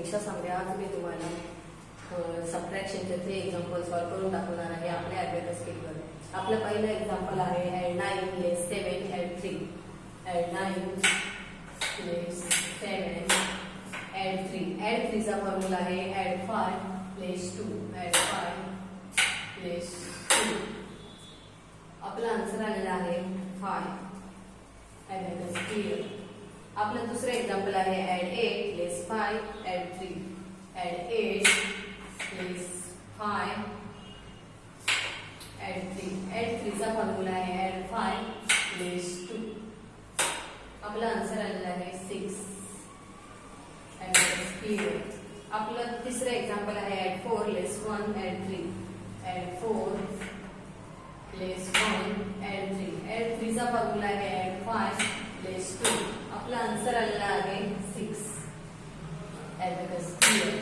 दीक्षा सांगते. आज मी तुम्हाला सबट्रॅक्शनचे 3 एक्झाम्पल सॉल्व्ह करून दाखवणार आहे आपल्या ॲबॅकस स्किलवर. आपलं पहिलं एक्झाम्पल आहे ॲड 9 लेस 7 ॲड 3. ॲड 9 लेस 7 ॲड 3. ॲड 3 चा फॉर्म्युला आहे ॲड 5 लेस 2. ॲड 5 लेस 2. आपला आन्सर आलेला आहे 5. Abacus clear. आपलं दुसरं एक्झाम्पल आहे ॲड 8 लेस 5 ॲड 3. ॲड 8 लेस 5 ॲड 3. ॲड 3 चा फॉर्म्युला आहे ॲड 5 लेस 2. आपला आन्सर आलेला आहे 6. Abacus clear. आपलं तिसरं एक्झाम्पल आहे ॲड 4 लेस 1 ॲड 3. ॲड 4 लेस 1 ॲड 3. ॲड 3 चा फॉर्म्युला आहे ॲड 5 लेस 2. आपला आन्सर आलेला आहे 6. Abacus clear.